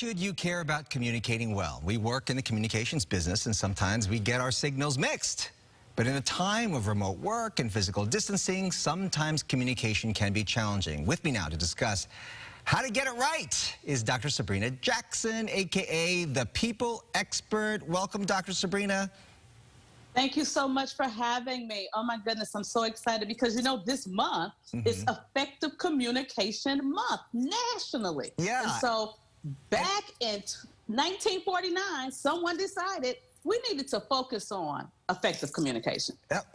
Should you care about communicating well? We work in the communications business and sometimes we get our signals mixed. But in a time of remote work and physical distancing, sometimes communication can be challenging. With me now to discuss how to get it right is Dr. Sabrina Jackson, aka the People Expert. Welcome, Dr. Sabrina. Thank you so much for having me. Oh my goodness, I'm so excited because you know this month is Effective Communication Month nationally. Yeah. And so back in 1949, someone decided we needed to focus on effective communication.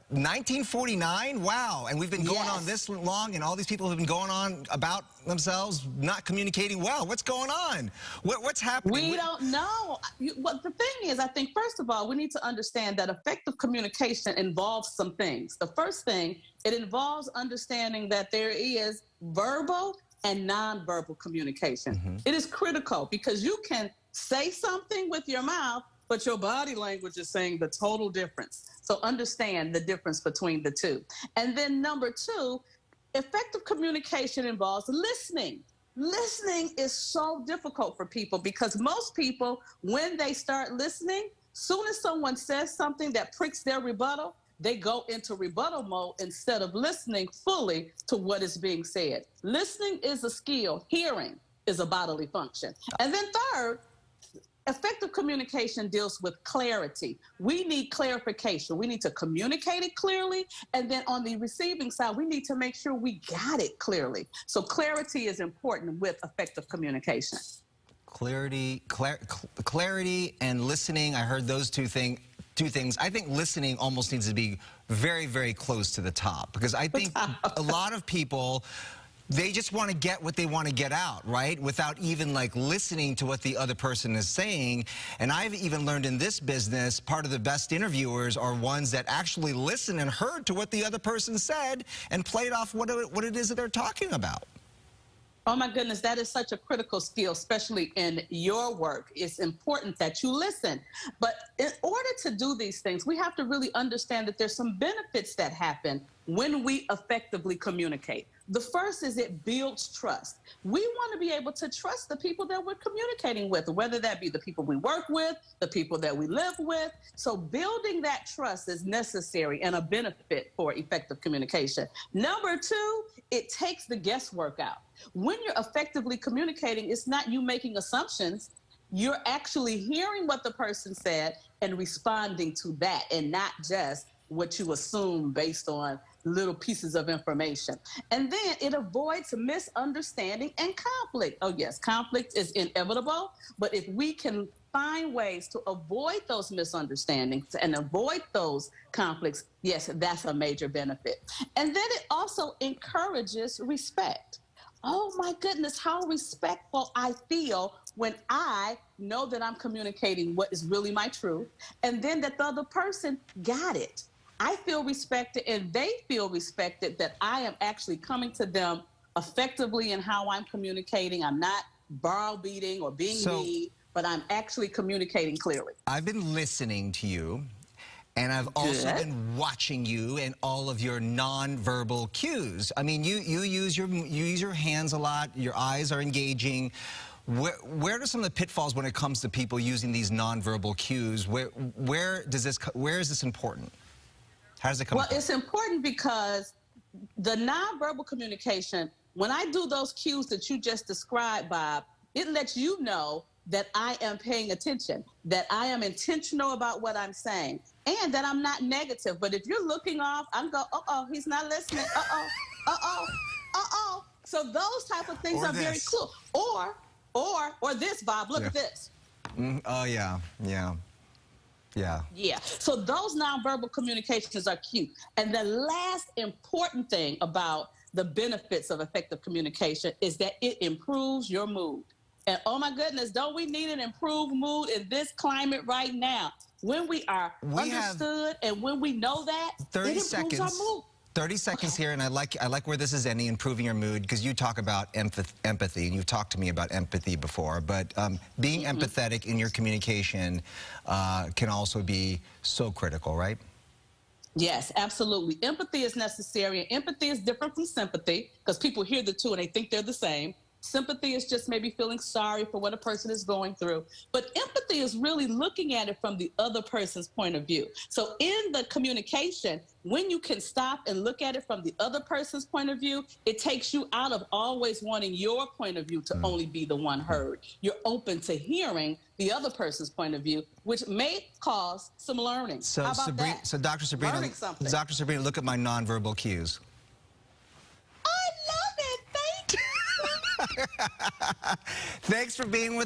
1949? Wow. And we've been going on this long, and all these people have been going on about themselves not communicating well. What's going on? What's happening? We don't know. Well, the thing is, I think, first of all, we need to understand that effective communication involves some things. The first thing, it involves understanding that there is verbal and nonverbal communication. It is critical because you can say something with your mouth, but your body language is saying the total difference. So understand the difference between the two. And then number two, effective communication involves listening. Listening is so difficult for people because most people, when they start listening, soon as someone says something that pricks their rebuttal, they go into rebuttal mode instead of listening fully to what is being said. Listening is a skill. Hearing is a bodily function. And then third, effective communication deals with clarity. We need clarification. We need to communicate it clearly. And then on the receiving side, we need to make sure we got it clearly. So clarity is important with effective communication. Clarity and listening. I heard those two things. I think listening almost needs to be very, very close to the top because I think a lot of people, they just want to get what they want to get out, right? Without even like listening to what the other person is saying. And I've even learned in this business, part of the best interviewers are ones that actually listen and heard to what the other person said and played off what it is that they're talking about. Oh my goodness, that is such a critical skill, especially in your work. It's important that you listen. But in order to do these things, we have to really understand that there's some benefits that happen when we effectively communicate. The first is it builds trust. We want to be able to trust the people that we're communicating with, whether that be the people we work with, the people that we live with. So building that trust is necessary and a benefit for effective communication. Number two, it takes the guesswork out. When you're effectively communicating, it's not you making assumptions. You're actually hearing what the person said and responding to that and not just what you assume based on little pieces of information. And then it avoids misunderstanding and conflict. Oh yes, conflict is inevitable, but if we can find ways to avoid those misunderstandings and avoid those conflicts, yes, that's a major benefit. And then it also encourages respect. Oh my goodness, how respectful I feel when I know that I'm communicating what is really my truth, and then that the other person got it. I feel respected and they feel respected that I am actually coming to them effectively in how I'm communicating. I'm not browbeating or being mean, but I'm actually communicating clearly. I've been listening to you, and I've also been watching you and all of your nonverbal cues. I mean, you use your hands a lot. Your eyes are engaging. Where are some of the pitfalls when it comes to people using these nonverbal cues? Where is this important? How does it come? Well, it's important because the nonverbal communication, when I do those cues that you just described, Bob, it lets you know that I am paying attention, that I am intentional about what I'm saying, and that I'm not negative. But if you're looking off, I'm going, uh-oh, he's not listening. Uh-oh, uh-oh, uh-oh. So those type of things are very cool. Or this, Bob, look at this. Oh, yeah. So those nonverbal communications are cute. And the last important thing about the benefits of effective communication is that it improves your mood. And oh my goodness, don't we need an improved mood in this climate right now? When we are understood and when we know that, 30 it improves our mood. 30 seconds here, and I like where this is ending, improving your mood, because you talk about empathy, and you've talked to me about empathy before, but being empathetic in your communication can also be so critical, right? Yes, absolutely. Empathy is necessary, and empathy is different from sympathy, because people hear the two and they think they're the same. Sympathy is just maybe feeling sorry for what a person is going through. But empathy is really looking at it from the other person's point of view. So in the communication, when you can stop and look at it from the other person's point of view, it takes you out of always wanting your point of view to only be the one heard. You're open to hearing the other person's point of view, which may cause some learning. So, How about that? So Dr. Sabrina, Learning something. Dr. Sabrina, look at my nonverbal cues. I love it. Thank you. Thanks for being with